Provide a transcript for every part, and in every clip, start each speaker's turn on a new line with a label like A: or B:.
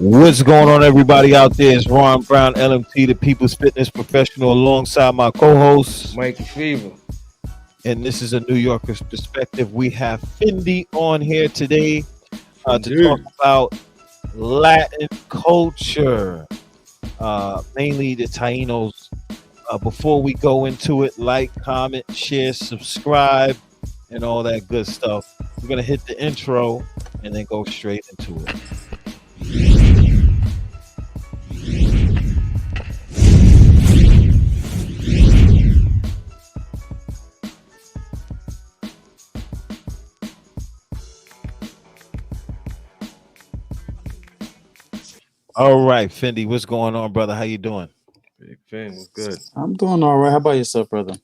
A: What's going on, everybody out there? It's Ron Brown, LMT, the People's Fitness Professional, alongside my co-host.
B: Mikey Fever.
A: And this is a New Yorker's perspective. We have Fendi on here today to talk
B: Indeed.
A: about Latin culture, mainly the Tainos. Before we go into it, like, comment, share, subscribe, and all that good stuff. We're going to hit the intro and then go straight into it. All right, Fendi, what's going on, brother? How you doing?
B: Big Finn was good.
C: I'm doing all right. How about yourself, brother?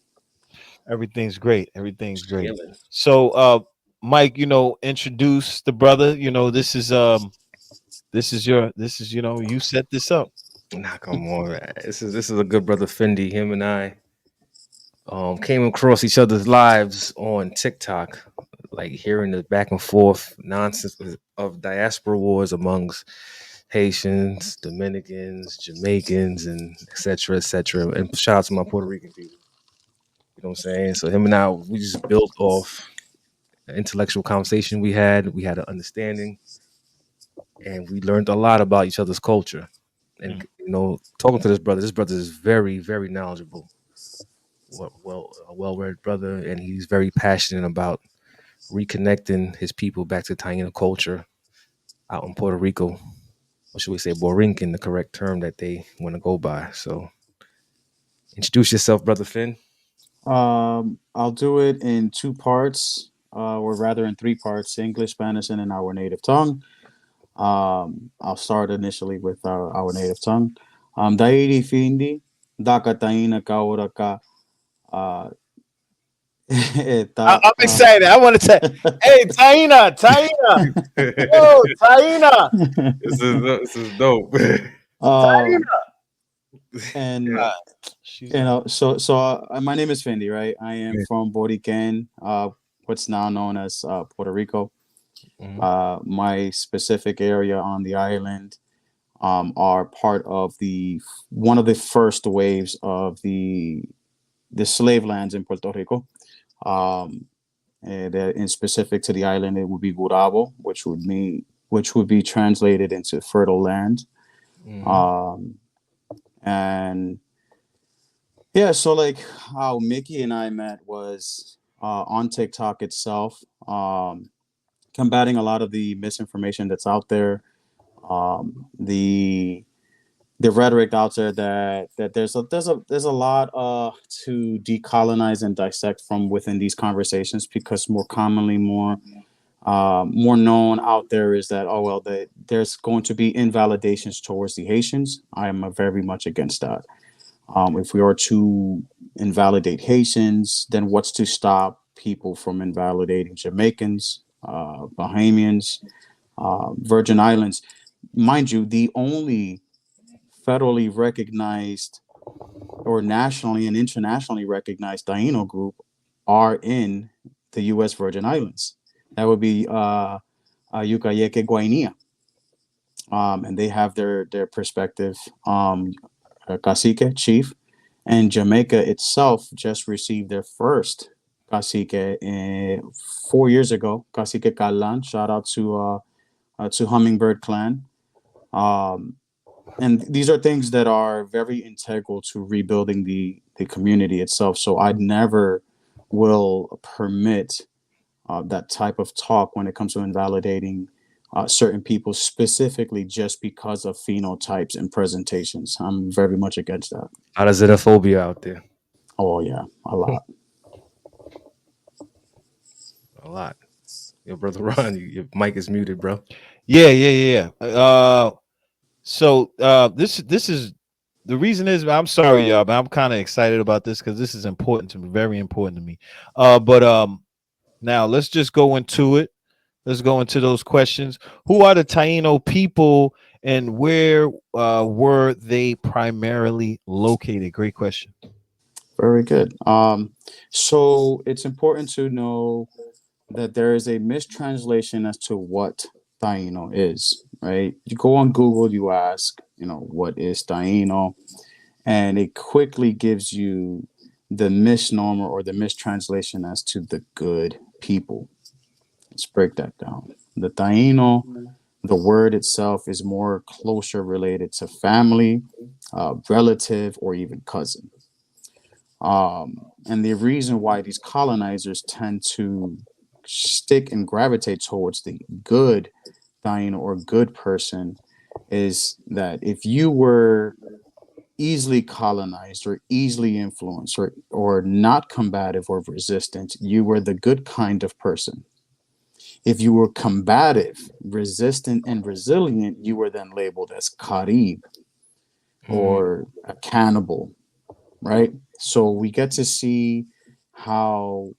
A: Everything's great. Everything's great.
B: Chilling.
A: So, Mike, introduce the brother. This is you set this up.
B: Nah, come on, man. This is a good brother Fendi. Him and I came across each other's lives on TikTok, like hearing the back and forth nonsense of diaspora wars amongst Haitians, Dominicans, Jamaicans, and etc. etc. And shout out to my Puerto Rican people. You know what I'm saying? So him and I, we just built off an intellectual conversation we had. We had an understanding, and we learned a lot about each other's culture. And talking to this brother is very, very knowledgeable. A well-read brother, and he's very passionate about reconnecting his people back to Taino culture out in Puerto Rico, or should we say Borinquen, the correct term that they want to go by. So, introduce yourself, brother Finn.
C: I'll do it in two parts, or rather in three parts: English, Spanish, and in our native tongue. I'll start initially with our native tongue. Dairi Findi, Daka Taina Kauraka. Uh,
A: I'm excited. I want to say, hey, Taina, yo, Taina,
B: This is dope.
A: Taina.
C: and
A: She's
C: my name is Fendi, right? I am from Puerto Rican, what's now known as Puerto Rico. My specific area on the island are part of one of the first waves of the slave lands in Puerto Rico. And in specific to the island, it would be Gurabo, which would be translated into fertile land. And yeah, so like how Mickey and I met was on TikTok itself, combating a lot of the misinformation that's out there, the rhetoric out there that there's a lot to decolonize and dissect from within these conversations, because more commonly, more known out there is that there's going to be invalidations towards the Haitians. I am very much against that. If we are to invalidate Haitians, then what's to stop people from invalidating Jamaicans, Bahamians, Virgin Islands? Mind you, the only federally recognized or nationally and internationally recognized Taino group are in the U.S. Virgin Islands. That would be Yucayeke Guainia. And they have their perspective. Cacique, chief, and Jamaica itself just received their first cacique 4 years ago. Cacique Calan, shout out to Hummingbird Clan. And these are things that are very integral to rebuilding the community itself. So I never will permit that type of talk when it comes to invalidating certain people specifically just because of phenotypes and presentations. I'm very much against that.
B: A lot of xenophobia out there.
C: Oh yeah, a lot.
B: A lot. Your brother Ron, your mic is muted, bro.
A: Yeah. So this is the reason is I'm sorry, y'all, but I'm kind of excited about this because this is important to me, very important to me. But now let's just go into it. Let's go into those questions. Who are the Taino people and where were they primarily located? Great question.
C: Very good. So it's important to know that there is a mistranslation as to what Taino is. right? You go on Google, you ask, what is Taino? And it quickly gives you the misnomer or the mistranslation as to the good people. Let's break that down. The Taino, the word itself is more closer related to family, relative, or even cousin. And the reason why these colonizers tend to stick and gravitate towards the good Taino or good person is that if you were easily colonized or easily influenced or not combative or resistant, you were the good kind of person. If you were combative, resistant, and resilient, you were then labeled as Carib
B: Mm,
C: or a cannibal, right? So we get to see how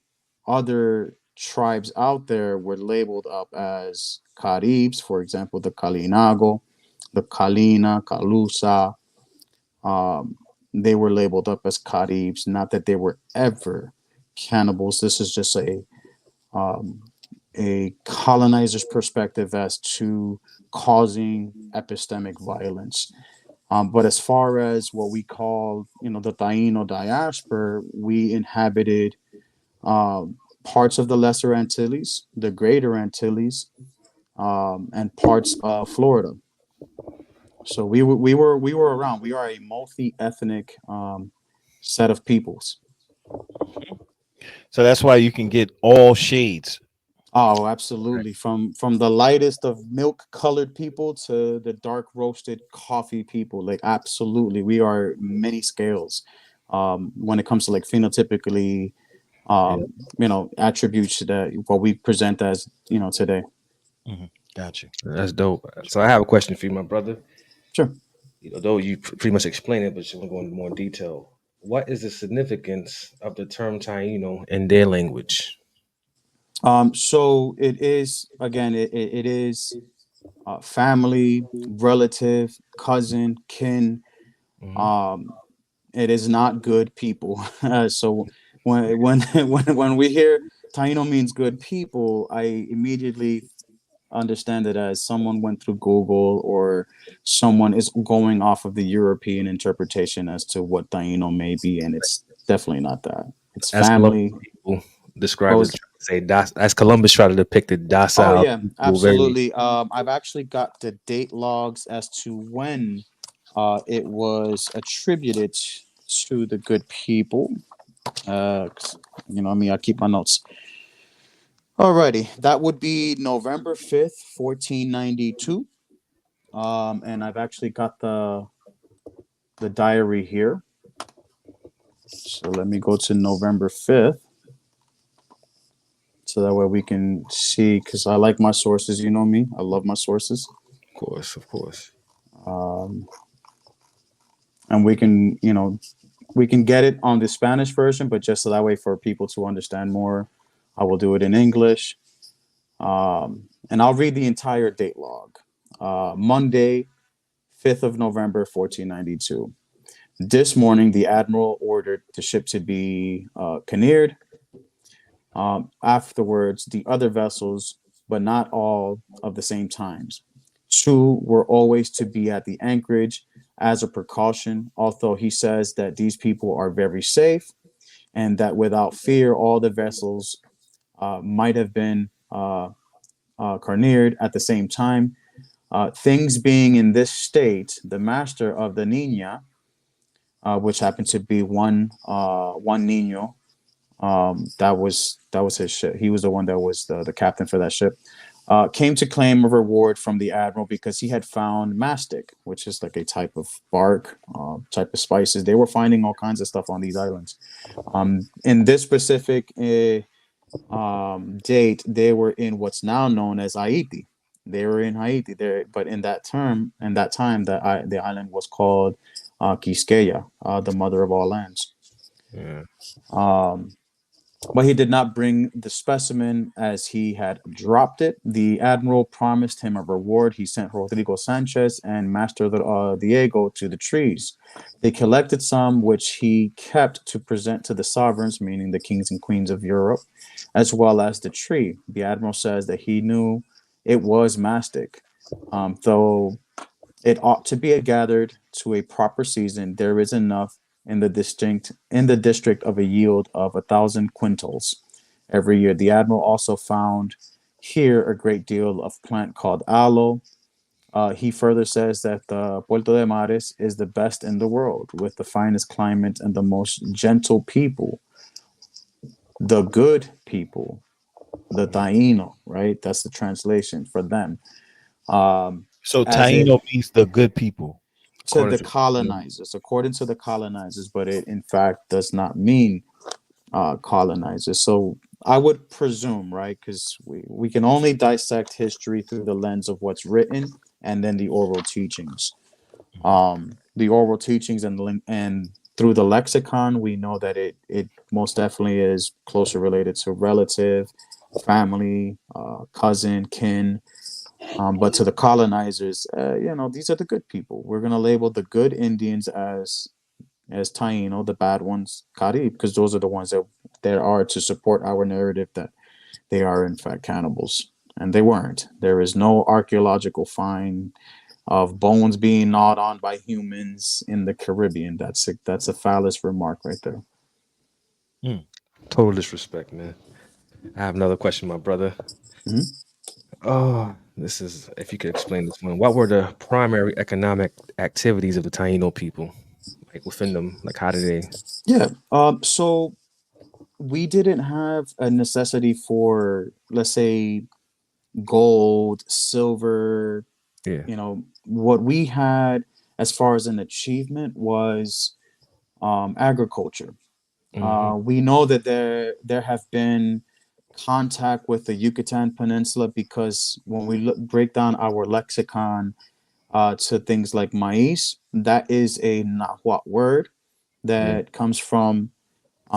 C: other tribes out there were labeled up as Caribs, for example, the Kalinago, the Kalina, Kalusa. Um, they were labeled up as Caribs, not that they were ever cannibals. This is just um, a colonizer's perspective as to causing epistemic violence. But as far as what we call, the Taino diaspora, we inhabited parts of the Lesser Antilles, the Greater Antilles, and parts of Florida. So we were around. We are a multi-ethnic set of peoples.
A: So that's why you can get all shades.
C: Oh,
B: right.
C: absolutely. From the lightest of milk colored people to the dark roasted coffee people. Like absolutely. We are many scales. When it comes to like phenotypically
B: Yeah,
C: attributes that what we present as, today.
A: Mhm. Got you.
B: that's dope. So I have a question for you, my brother.
C: Sure.
B: Though you pretty much explained it, but just want to go into more detail. What is the significance of the term Taino in their language?
C: So it is again, it is family, relative, cousin, kin.
B: Hmm.
C: Um, it is not good people. So when we hear Taino means good people, I immediately understand it as someone went through Google or someone is going off of the European interpretation as to what Taino may be, and it's definitely not that. It's
B: As Columbus
C: family.
B: people
C: What
B: describe it,
C: was
B: say as Columbus tried to depict it,
C: Oh
B: docile
C: yeah,
B: people, very
C: absolutely. I've actually got the date logs as to when it was attributed to the good people. 'Cause, I keep my notes. Alrighty, that would be November 5th, 1492. And I've actually got the diary here. So let me go to November 5th, so that way we can see. Because I like my sources. You know me. I love my sources.
B: of course, of course.
C: Um, and we can get it on the Spanish version, but just so that way for people to understand more, I will do it in English. And I'll read the entire date log. Monday, 5th of November, 1492. This morning, the admiral ordered the ship to be cannered. Afterwards, the other vessels, but not all of the same times. Two were always to be at the anchorage as a precaution, although he says that these people are very safe and that without fear, all the vessels might have been carnered at the same time. Things being in this state, the master of the Nina, which happened to be one Nino, that was his ship. He was the one that was the captain for that ship. Came to claim a reward from the admiral because he had found mastic, which is like a type of bark, type of spices. They were finding all kinds of stuff on these islands. In this specific date, they were in what's now known as Haiti. They were in Haiti there, but in that time, the island was called Quisqueya, the mother of all lands.
B: Yeah.
C: Um, but he did not bring the specimen as he had dropped it. The admiral promised him a reward. He sent Rodrigo Sanchez and Master Diego to the trees. They collected some, which he kept to present to the sovereigns, meaning the kings and queens of Europe, as well as the tree. The admiral says that he knew it was mastic. Though it ought to be gathered to a proper season, there is enough in the district of a yield of 1,000 quintals every year. The admiral also found here a great deal of plant called aloe. He further says that the Puerto de Mares is the best in the world, with the finest climate and the most gentle people, the good people, the Taino, right? That's the translation for them. Um,
A: So
C: as it
A: Taino means the good people.
C: to
B: According
C: the
B: to
C: colonizers, according to the colonizers, but it in fact does not mean colonizers. So I would presume, right, because we can only dissect history through the lens of what's written and then the oral teachings. The oral teachings and through the lexicon, we know that it most definitely is closer related to relative, family, cousin, kin. But to the colonizers, these are the good people. We're gonna label the good Indians as Taino, the bad ones Carib, because those are the ones that there are to support our narrative that they are in fact cannibals, and they weren't. There is no archaeological find of bones being gnawed on by humans in the Caribbean. That's a phallus remark right there.
A: Mm.
B: total disrespect, man. I have another question, my brother.
C: Mhm.
B: Oh, this is if you could explain this one. What were the primary economic activities of the Taino people? Like within them, like how did they?
C: Yeah. So we didn't have a necessity for, let's say, gold, silver.
B: Yeah.
C: What we had as far as an achievement was agriculture.
B: Hmm.
C: We know that there have been contact with the Yucatan Peninsula because when we break down our lexicon to things like maize, that is a Nahuatl word
B: Yeah.
C: that comes from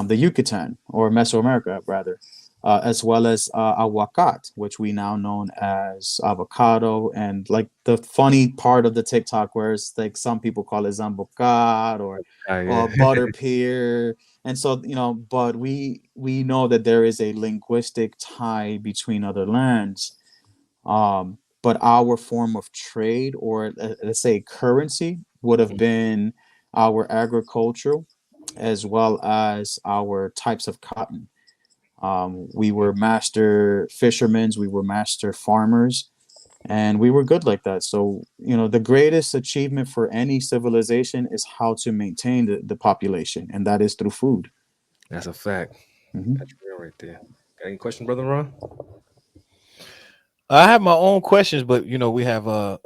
C: the Yucatan or Mesoamerica rather, as well as aguacat, which we now known as avocado. And like the funny part of the TikTok, where it's like some people call it zambocat
B: Yeah.
C: or butter pear. And so, but we know that there is a linguistic tie between other lands. But our form of trade, or let's say currency, would have been our agricultural as well as our types of cotton. We were master fishermen, we were master farmers, and we were good like that. So, the greatest achievement for any civilization is how to maintain the population, and that is through food.
B: That's a fact.
C: Mhm.
B: That's real right there. Got any question, brother Ron?
A: I have my own questions, but we have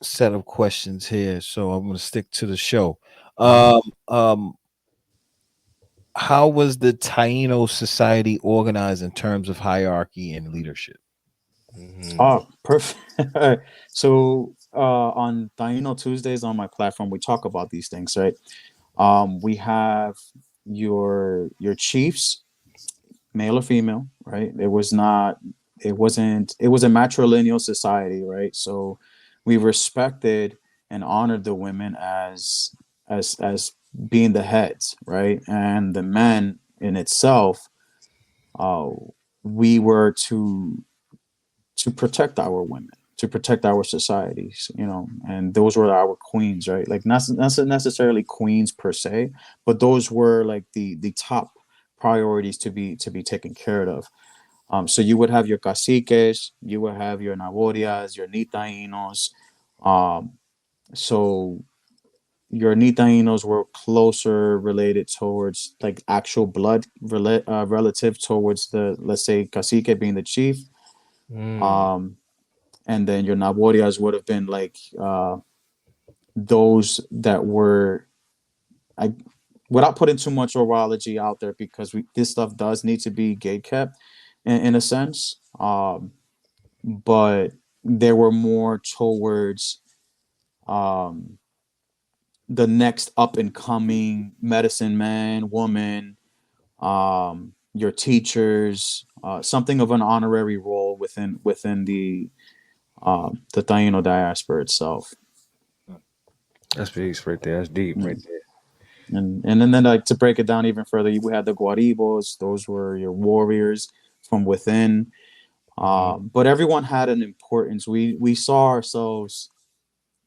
A: set of questions here, so I'm going to stick to the show.
B: Hmm.
A: Um, um, how was the Taino society organized in terms of hierarchy and leadership?
B: Hmm.
C: Oh, perfect. So, on Taino Tuesdays on my platform, we talk about these things, right? We have your chiefs, male or female, right? It was a matrilineal society, right? So we respected and honored the women as being the heads, right? And the men in itself, uh, we were to protect our women, to protect our societies, and those were our queens, right? Like not necessarily queens per se, but those were like the top priorities to be taken care of. So you would have your caciques, you would have your naborias, your nitainos. Um, so your nitainos were closer related towards like actual blood relative towards the, let's say, cacique being the chief.
B: Mm.
C: Um, and then your naborias would have been like those that were, I, without putting too much orology out there, because this stuff does need to be gate kept in a sense. But they were more towards um, the next up and coming medicine man, woman, your teachers, something of an honorary role within the Taino diaspora itself.
B: That's peace right there. That's deep right
C: Mm.
B: there.
C: And then like to break it down even further, we had the guaribos. Those were your warriors from within. But everyone had an importance. We saw ourselves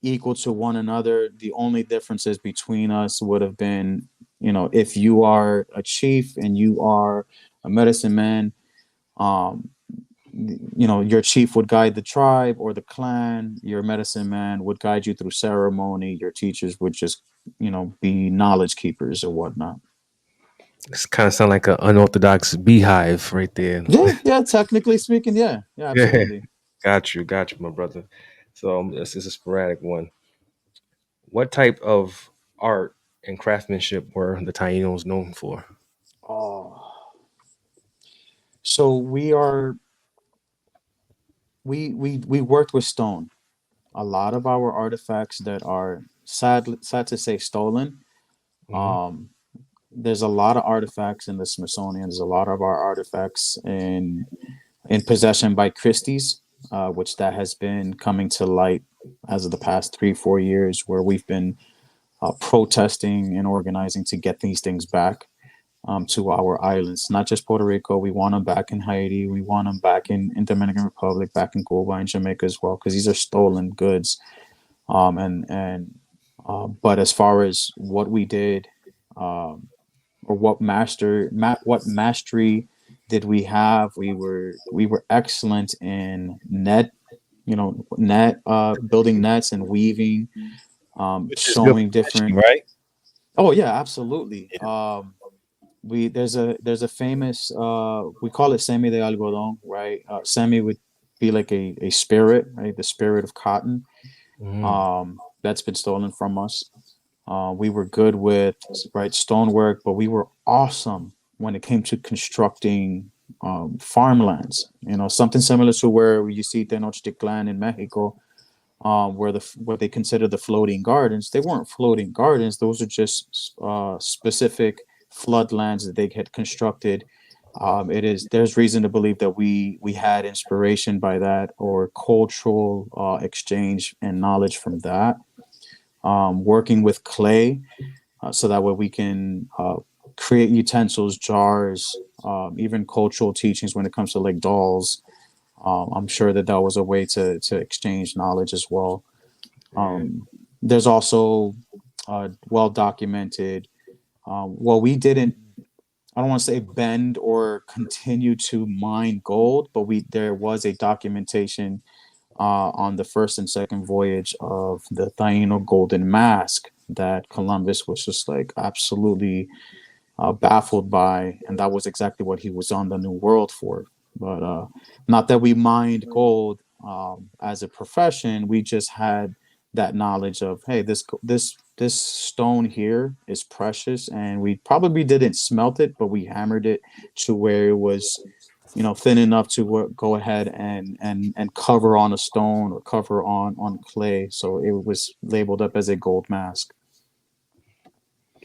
C: equal to one another. The only differences between us would have been, if you are a chief and you are a medicine man, um, your chief would guide the tribe or the clan. Your medicine man would guide you through ceremony. Your teachers would just, be knowledge keepers or whatnot.
B: This kind of sound like an unorthodox beehive right there.
C: Yeah, yeah. Technically speaking, yeah, yeah,
B: Yeah,
C: absolutely.
B: got you, my brother. So this is a sporadic one. What type of art and craftsmanship were the Tainos known for?
C: Oh, so we worked with stone. A lot of our artifacts that are sad to say stolen.
B: Hmm.
C: Um, there's a lot of artifacts in the Smithsonian. There's a lot of our artifacts in possession by Christie's, which that has been coming to light as of the past 3 4 years, where we've been protesting and organizing to get these things back to our islands, not just Puerto Rico. We want them back in Haiti. We want them back in Dominican Republic, back in Cuba and Jamaica as well, because these are stolen goods. But as far as what we did, um, or what mastery did we have? We were excellent in building nets and weaving,
A: Which is good for
C: sewing
A: fishing,
C: different.
A: right?
C: Oh yeah, absolutely.
A: Yeah.
C: We there's a famous, we call it semi de algodón, right? Semi would be like a spirit, right? The spirit of cotton.
B: Hmm.
C: That's been stolen from us. We were good with, right, stonework, but we were awesome when it came to constructing farmlands. Something similar to where you see Tenochtitlan in Mexico, where what they consider the floating gardens. They weren't floating gardens; those are just specific floodlands that they had constructed. There's reason to believe that we had inspiration by that, or cultural exchange and knowledge from that. Working with clay, so that way we can create utensils, jars, even cultural teachings when it comes to like dolls. I'm sure that that was a way to exchange knowledge as well.
B: Yeah.
C: There's also well documented. Well, we didn't. I don't want to say bend or continue to mine gold, but there was a documentation on the first and second voyage of the Taino Golden Mask that Columbus was just like absolutely baffled by, and that was exactly what he was on the New World for. But not that we mined gold as a profession, we just had that knowledge of, hey, this stone here is precious, and we probably didn't smelt it, but we hammered it to where it was, thin enough to go ahead and cover on a stone or cover on clay, so it was labeled up as a gold mask.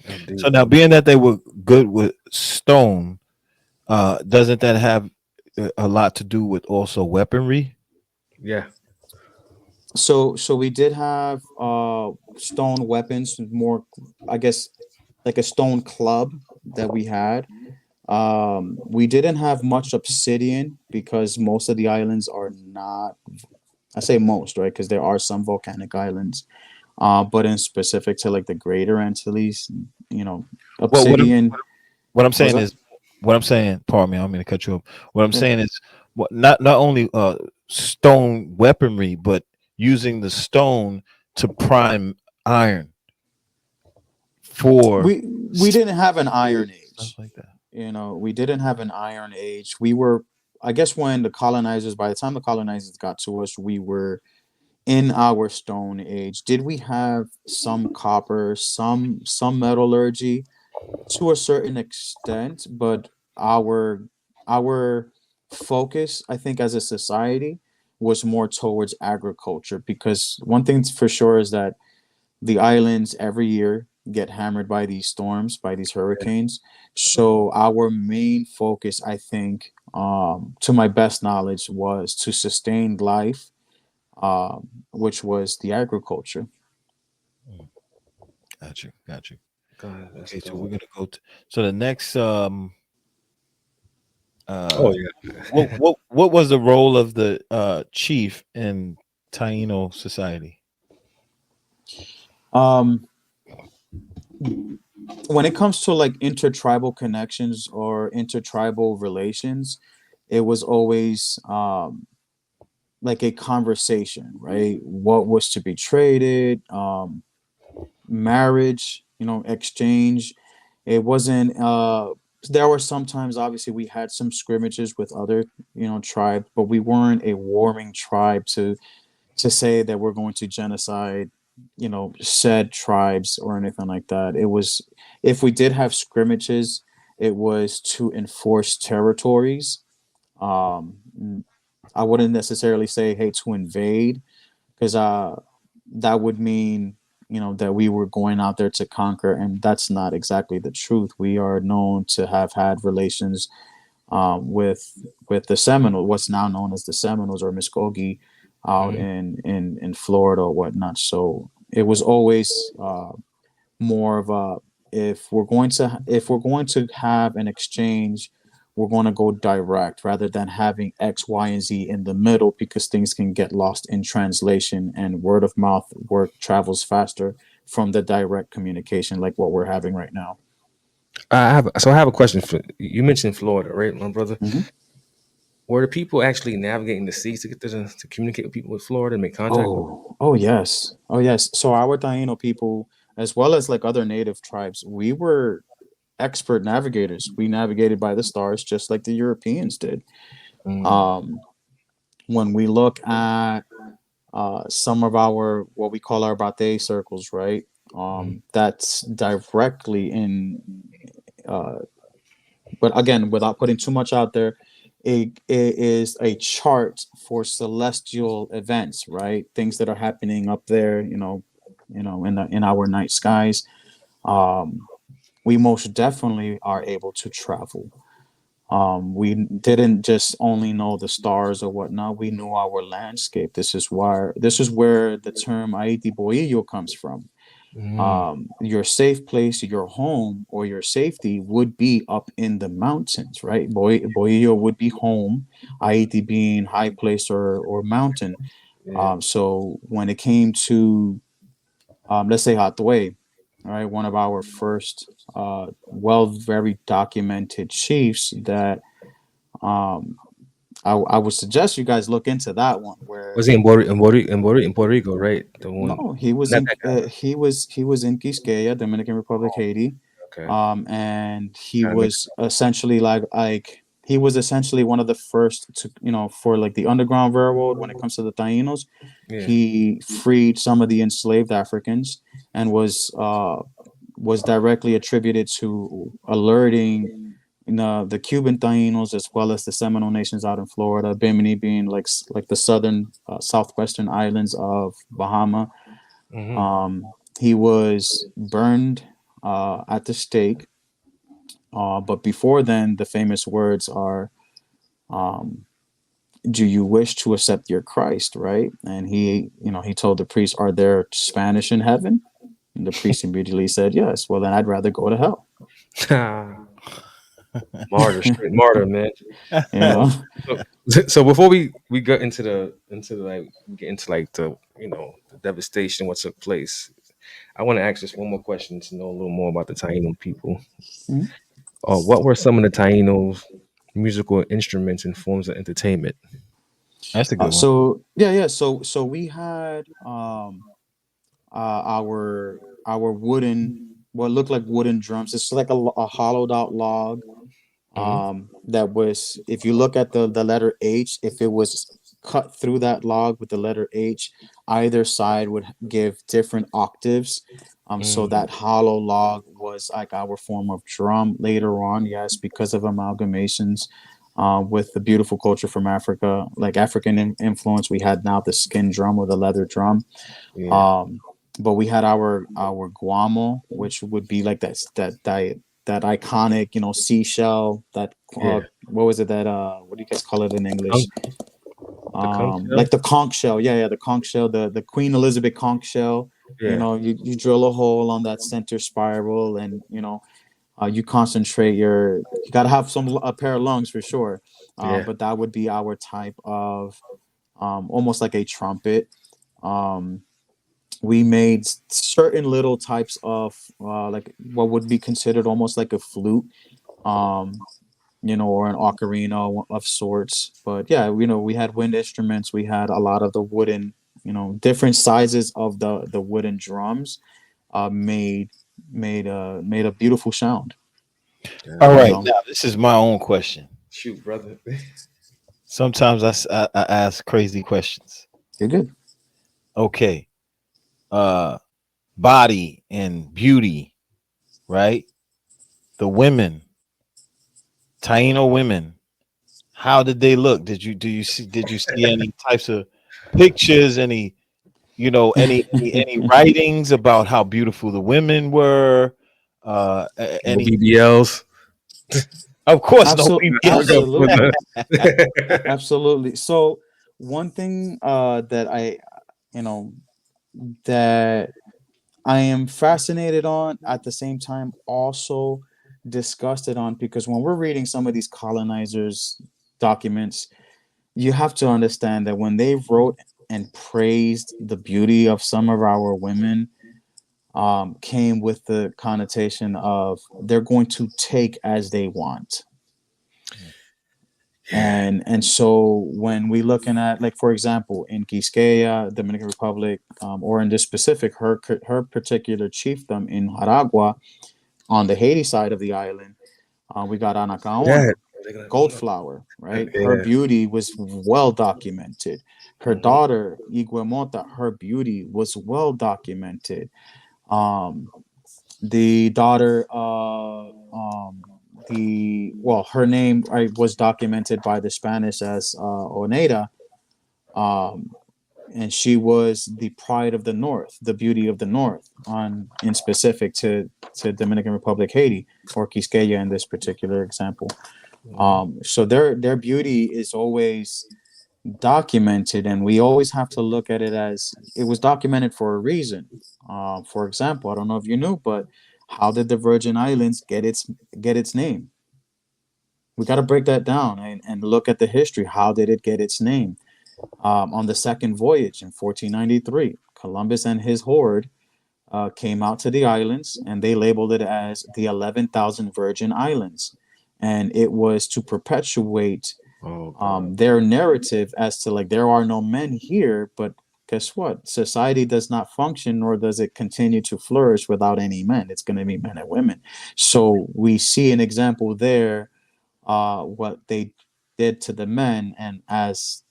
B: That's
A: So
B: deep.
A: now, being that they were good with stone, doesn't that have a lot to do with also weaponry?
B: Yeah.
C: So we did have stone weapons, more, I guess, like a stone club that we had. We didn't have much obsidian because most of the islands are not. I say most, right? Because there are some volcanic islands, but in specific to like the Greater Antilles, you know,
A: Well,
C: obsidian.
A: what I'm
C: What was
A: saying
C: that?
A: is, what I'm saying. Pardon me, I don't mean to cut you off. What I'm
C: Yeah.
A: saying is, what not only stone weaponry, but using the stone to prime iron for
C: We didn't have an iron
A: stuff
C: age.
A: like that.
C: We didn't have an iron age. We were, I guess, when the colonizers, by the time the colonizers got to us, we were in our stone age. Did we have some copper, some metallurgy to a certain extent, but our focus, I think, as a society was more towards agriculture, because one thing for sure is that the islands every year get hammered by these storms, by these hurricanes. So our main focus, I think, to my best knowledge, was to sustain life, which was the agriculture.
A: Mm, got you, got you.
B: God, that's
A: Okay, so we're
B: dope.
A: gonna go to so the next
B: Oh
A: Uh,
B: yeah.
A: what was the role of the chief in Taino society?
C: Um, when it comes to like intertribal connections or intertribal relations, it was always like a conversation, right? What was to be traded, marriage, exchange. It wasn't. There were sometimes, obviously, we had some scrimmages with other, tribes, but we weren't a warring tribe to say that we're going to genocide, said tribes or anything like that. It was, if we did have scrimmages, it was to enforce territories. Um, I wouldn't necessarily say, hey, to invade, because that would mean, that we were going out there to conquer, and that's not exactly the truth. We are known to have had relations with the Seminole, what's now known as the Seminoles or Muskogee, out
B: Mhm.
C: in Florida or whatnot. So it was always more of a, if we're going to have an exchange, we're going to go direct rather than having X, Y, and Z in the middle, because things can get lost in translation, and word of mouth work travels faster from the direct communication like what we're having right now.
B: I have a question for you. Mentioned Florida, right, my brother?
C: Mhm.
B: Were the people actually navigating the seas to get to communicate with people with Florida and make contact with?
C: Oh yes, oh yes. So our Taino people, as well as like other native tribes, we were expert navigators. We navigated by the stars just like the Europeans did.
B: Mm,
C: Um, when we look at some of our what we call our bate circles, right?
B: mm,
C: That's directly in. Uh, but again, without putting too much out there, it is a chart for celestial events, right? Things that are happening up there, in our night skies. Um, we most definitely are able to travel. We didn't just only know the stars or whatnot. We knew our landscape. This is where the term Haiti Boillo comes from.
B: mm,
C: Your safe place, your home, or your safety would be up in the mountains, right? Boillo would be home, Haiti being high place or mountain.
B: yeah.
C: So when it came to, let's say Hatuey, right, one of our first, very documented chiefs that um, I would suggest you guys look into that one. Where
B: Was he in Puerto Rico, right? The one,
C: no, he was
B: not
C: in
B: that guy.
C: he was in Quisqueya, Dominican Republic, Haiti,
B: Okay,
C: and he
B: kind of makes
C: was essentially like he was essentially one of the first to, for like the Underground Railroad when it comes to the Tainos.
B: yeah.
C: He freed some of the enslaved Africans and was directly attributed to alerting, the Cuban Tainos as well as the Seminole nations out in Florida, Bimini being like the southern, southwestern islands of Bahama.
B: Hmm.
C: He was burned at the stake, but before then, the famous words are, um, "Do you wish to accept your Christ?" Right, and he told the priest, "Are there Spanish in heaven?" And the priest immediately said, "Yes." Well, then I'd rather go to hell.
B: Martyr, straight martyr, man.
C: you
B: Um,
C: know.
B: so, so before we get into the like get into like the devastation, what took place, I want to ask just one more question to know a little more about the Taino people. What were some of the Taino's musical instruments and forms of entertainment?
A: That's a good one.
C: So yeah. So we had our wooden, what looked like wooden drums. It's like a hollowed out log,
B: Hmm.
C: that was, if you look at the letter H, if it was cut through that log with the letter H, either side would give different octaves. So
B: Mm,
C: that hollow log was like our form of drum later on, yes, because of amalgamations with the beautiful culture from Africa, like African influence. We had now the skin drum or the leather drum.
B: yeah.
C: um, but we had our guamo, which would be like that iconic, seashell. That
B: Yeah.
C: what was it that what do you guys call it in English?
B: Conch, the conch shell?
C: Like the conch shell. Yeah, the conch shell, the Queen Elizabeth conch shell.
B: Yeah.
C: You drill a hole on that center spiral, and You concentrate you got to have a pair of lungs for sure.
B: Yeah.
C: But that would be our type of almost like a trumpet. Um, we made certain little types of like what would be considered almost like a flute, um, or an ocarina of sorts. But yeah, we had wind instruments. We had a lot of the wooden, different sizes of the wooden drums, made made a beautiful sound.
A: All
B: Yeah.
C: You
A: right,
C: know,
A: now this is my own question.
B: Shoot, brother.
A: Sometimes I ask crazy questions.
C: you're good.
A: Okay, uh, body and beauty, right? The women, Taino women. How did they look? Did you see any types of pictures? Any writings about how beautiful the women were?
B: No
A: Any?
B: BBLs.
A: Of course, no
C: Absolutely,
B: Look
A: BBLs.
B: up for
C: absolutely,
B: the-
C: absolutely. So one thing that you know, that I am fascinated on, at the same time also disgusted on, because when we're reading some of these colonizers' documents, you have to understand that when they wrote and praised the beauty of some of our women, came with the connotation of they're going to take as they want.
B: Yeah.
C: And so when we looking at, like, for example, in Quisqueya, Dominican Republic, or in this specific, her particular chiefdom in Aragua, on the Haiti side of the island, we got
B: Yeah.
C: Anacaona,
B: They're gonna go up.
C: Goldflower, right? Her
B: Yeah.
C: beauty was well documented. Her
B: Mhm.
C: daughter, Iguemota, her beauty was well documented. Um, the daughter, her name, right, was documented by the Spanish as Oneida, um, and she was the pride of the North, the beauty of the North, on in specific to Dominican Republic, Haiti, or Quisqueya in this particular example.
B: Mhm.
C: So their beauty is always documented, and we always have to look at it as it was documented for a reason. For example, I don't know if you knew, but how did the Virgin Islands get its name? We got to break that down and look at the history. How did it get its name? On the second voyage in 1493, Columbus and his horde came out to the islands, and they labeled it as the 11,000 Virgin Islands. And it was to perpetuate
B: Oh God.
C: their narrative as to, like, there are no men here, but guess what? Society does not function, nor does it continue to flourish without any men. It's going to be men and women. So we see an example there, what they did to the men, and as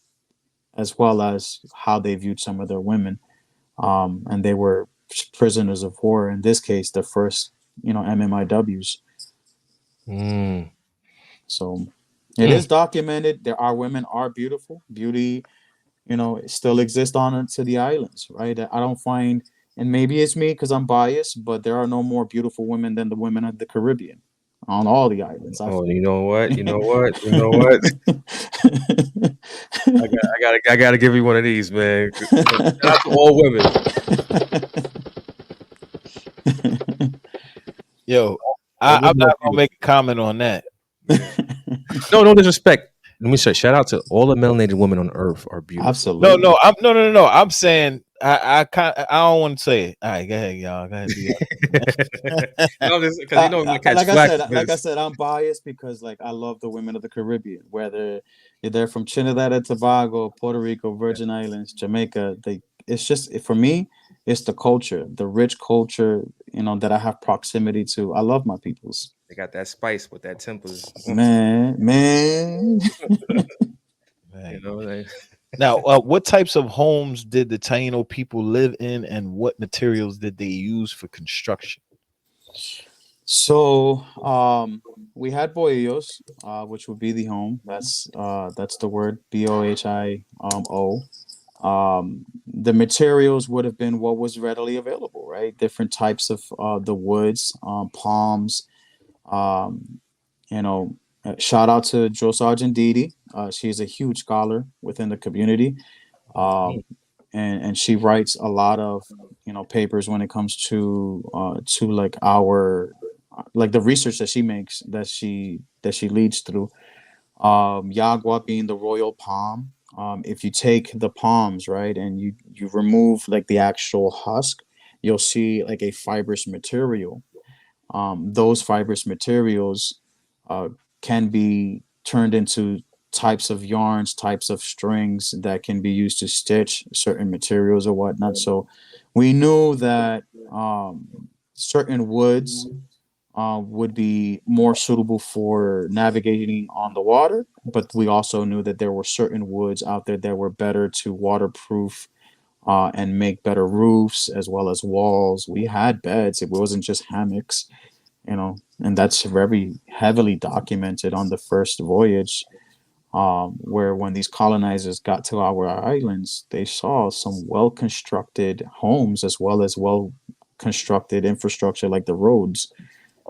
C: well as how they viewed some of their women. And they were prisoners of war. In this case, the first, MMIWs.
B: Mm.
C: So it
B: Mm.
C: is documented. There are women are beautiful. Beauty, still exists on to the islands, right? I don't find, and maybe it's me because I'm biased, but there are no more beautiful women than the women of the Caribbean on all the islands. I
B: Oh,
C: feel.
B: you know what? You know what? You know what? I gotta give you one of these, man. Shout out to all women.
A: Yo,
B: All
A: I'm
B: women are
A: not gonna make
B: beautiful.
A: a comment on that.
B: Yeah. No disrespect. Let me say, shout out to all the melanated women on earth are beautiful.
A: No,
C: Absolutely.
A: no. I'm saying I don't want to say it. All right, go ahead, y'all. Go ahead, do
B: No, because you know we might catch flack for
C: Like I
B: this.
C: said, I'm biased because, like, I love the women of the Caribbean, whether they're from Trinidad and Tobago, Puerto Rico, Virgin Islands, Jamaica. It's just, for me, it's the culture, the rich culture, that I have proximity to. I love my peoples,
B: They got that spice with that tempers.
C: man.
B: You
A: Right.
B: know, like,
A: Now, what types of homes did the Taino people live in, and what materials did they use for construction?
C: So, we had bohíos, which would be the home. That's the word, BOHIO. The materials would have been what was readily available, right? Different types of the woods, palms. Um, you know, Shout out to Joe Sargent Didi. She's a huge scholar within the community,
B: mhm.
C: um, and she writes a lot of papers when it comes to like our like the research that she makes, that she leads through. Yagua being the royal palm. If you take the palms, right, and you remove like the actual husk, you'll see like a fibrous material. Those fibrous materials uh, can be turned into types of yarns, types of strings that can be used to stitch certain materials or whatnot. So we knew that certain woods would be more suitable for navigating on the water, but we also knew that there were certain woods out there that were better to waterproof and make better roofs as well as walls. We had beds; it wasn't just hammocks, you know, and that's very heavily documented on the first voyage. Where when these colonizers got to our islands, they saw some well constructed homes as well constructed infrastructure like the roads.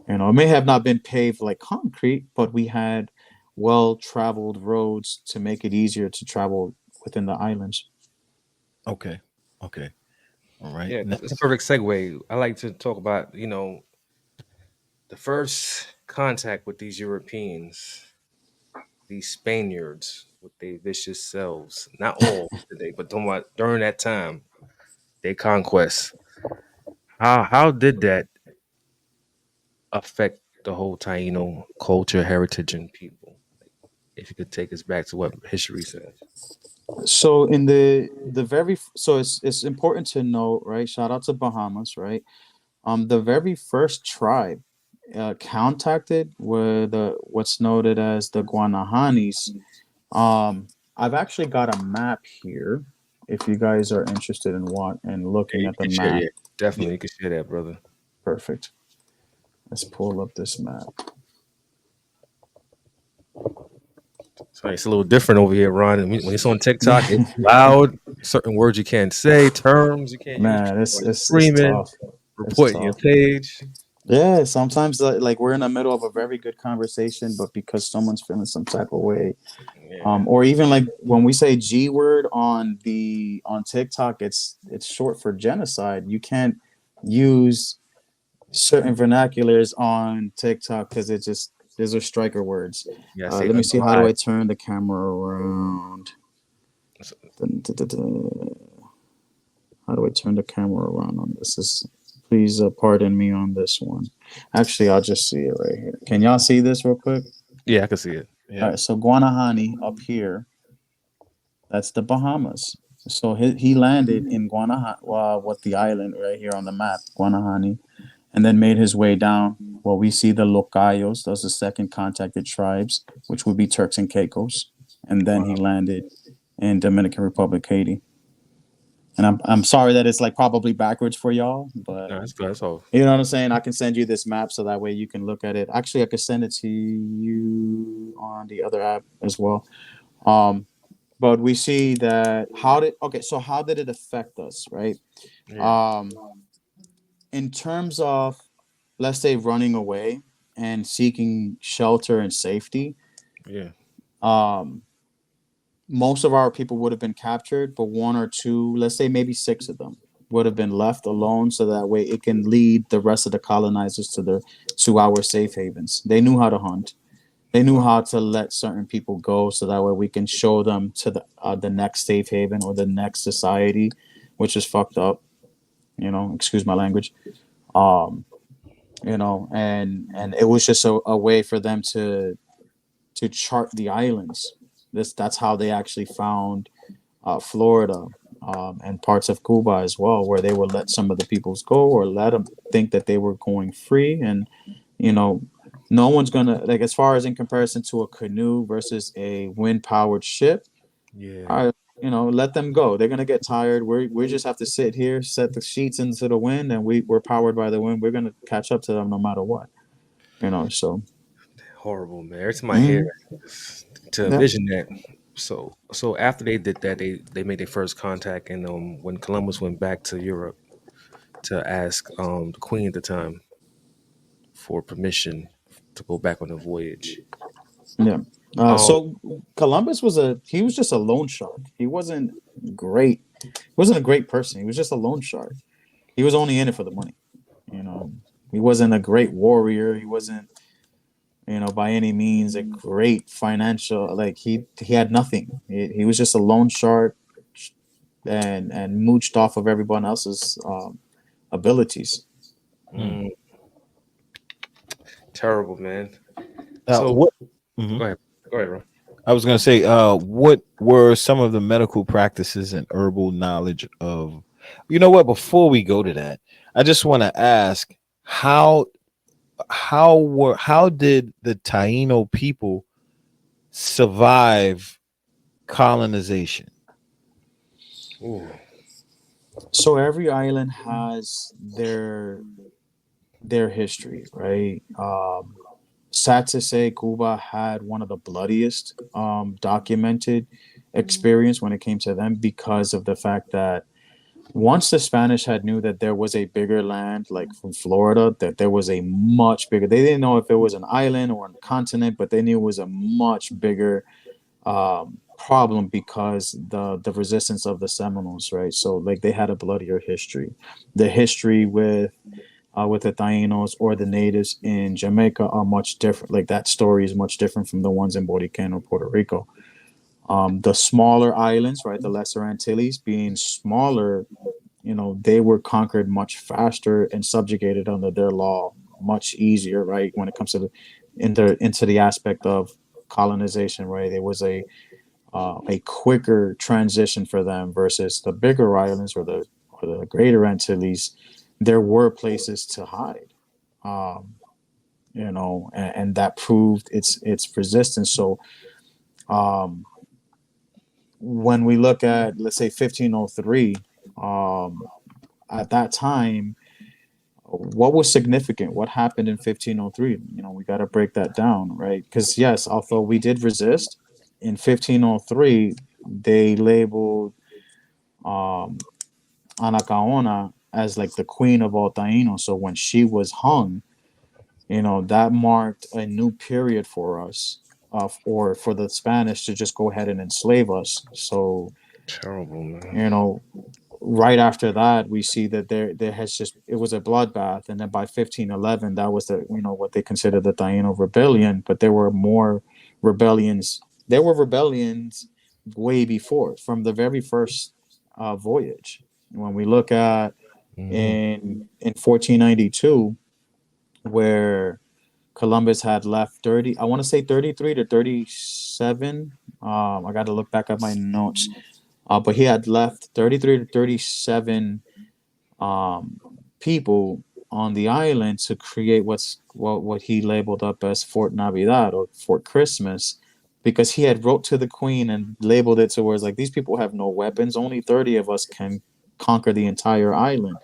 C: You know, it may have not been paved like concrete, but we had well traveled roads to make it easier to travel within the islands.
A: Okay. Okay. All right.
B: Yeah, that's a perfect segue. I like to talk about, the first contact with these Europeans, these Spaniards with their vicious selves. Not all today, but talking about during that time, their conquest. How did that affect the whole Taino culture, heritage, and people? If you could take us back to what history says.
C: So in the very so it's important to note, right? Shout out to Bahamas, right? The very first tribe contacted were the what's noted as the Guanahanis. I've actually got a map here. If you guys are interested in what and
B: Yeah,
C: looking
B: you
C: at the
B: can share.
C: map,
B: Yeah, definitely, you can share that, brother.
C: perfect. Let's pull up this map.
B: So it's a little different over here, Ron. And when it's on TikTok, it's loud. Certain words you can't say, terms you can't use.
C: Man,
B: People are
C: it's
B: screaming,
C: tough. It's
B: reporting your
C: tough.
B: page.
C: Yeah, sometimes like we're in the middle of a very good conversation, but because someone's feeling some type of way,
B: Yeah,
C: or even like when we say G word on TikTok, it's short for genocide. You can't use certain vernaculars on TikTok because it just these are striker words.
B: yeah. I say
C: Let me see. How do
B: unalive.
C: I turn the camera around? Dun, dun, dun, dun. How do I turn the camera around on this? Please pardon me on this one. Actually, I'll just see it right here. Can y'all see this real quick?
B: Yeah, I can see it.
C: All
A: Yeah.
C: right. So Guanahani up here, that's the Bahamas. So he landed in Guanahani, what the island right here on the map, Guanahani, and then made his way down. Well, we see the Locayos. Those are the second contacted tribes, which would be Turks and Caicos. And then he
B: Wow.
C: landed in Dominican Republic, Haiti. And I'm sorry that it's like probably backwards for y'all, but
B: No, that's good. That's all.
C: you know what I'm saying? I can send you this map so that way you can look at it. Actually, I could send it to you on the other app as well. Um, but we see that how did it affect us, right?
B: Yeah,
C: Um, in terms of let's say running away and seeking shelter and safety,
B: yeah,
C: um, most of our people would have been captured, but one or two, let's say maybe six of them, would have been left alone, so that way it can lead the rest of the colonizers to our safe havens. They knew how to hunt. They knew
B: wow.
C: how to let certain people go, so that way we can show them to the next safe haven or the next society, which is fucked up. You know, excuse my language. Um, and it was just a way for them to chart the islands. That's how they actually found Florida, and parts of Cuba as well, where they would let some of the peoples go or let them think that they were going free. And, you know, no one's going to, like, as far as in comparison to a canoe versus a wind powered ship,
B: Yeah,
C: I, let them go. They're going to get tired. We just have to sit here, set the sheets into the wind, and we're powered by the wind. We're going to catch up to them no matter what, so.
B: horrible, man. Every time I hear
C: Mhm.
B: it, to
C: Yep.
B: envision that. So after they did that, they made their first contact, and when Columbus went back to Europe to ask the Queen at the time for permission to go back on the voyage.
C: Yeah.
B: Um,
C: So Columbus he was just a loan shark. He wasn't great. He wasn't a great person. He was just a loan shark. He was only in it for the money. You know, He wasn't a great warrior. He wasn't, by any means a great financial. Like he had nothing. He was just a loan shark, and mooched off of everyone else's abilities.
A: Hmm.
B: Mm, terrible, man.
A: Uh,
B: So
A: what? Mhm.
B: go ahead. Go ahead, bro.
A: I was going to say, what were some of the medical practices and herbal knowledge of? You know what? Before we go to that, I just want to ask how how did the Taino people survive colonization?
B: Ooh,
C: So every island has their history, right? Sad to say, Cuba had one of the bloodiest documented experience when it came to them, because of the fact that once the Spanish had knew that there was a bigger land, like from Florida, that there was a much bigger. They didn't know if it was an island or a continent, but they knew it was a much bigger problem, because the resistance of the Seminoles, right? So like they had a bloodier history. The history with the Tainos or the natives in Jamaica are much different. Like that story is much different from the ones in Puerto Rican or Puerto Rico. The smaller islands, right, the Lesser Antilles being smaller, they were conquered much faster and subjugated under their law much easier, right? When it comes to into the aspect of colonization, right? It was a quicker transition for them versus the bigger islands or the greater Antilles. There were places to hide, um, and that proved its resistance. So um, when we look at, let's say, 1503, um, at that time, what was significant? What happened in 1503? We got to break that down, right? Because yes, although we did resist in 1503, they labeled um, Anacaona as like the queen of all Taínos. So when she was hung, that marked a new period for us, or for the Spanish to just go ahead and enslave us. So,
B: terrible, man.
C: you know, right after that, we see that there has just it was a bloodbath, and then by 1511, that was the what they considered the Taino rebellion. But there were more rebellions. There were rebellions way before, from the very first voyage. When we look at
B: Hmm.
C: in 1492, where Columbus had left 30, I want to say 33 to 37. I got to look back at my notes. But he had left 33 to 37 um, people on the island to create what he labeled up as Fort Navidad, or Fort Christmas, because he had wrote to the Queen and labeled it to where it's like, these people have no weapons. Only 30 of us can conquer the entire island.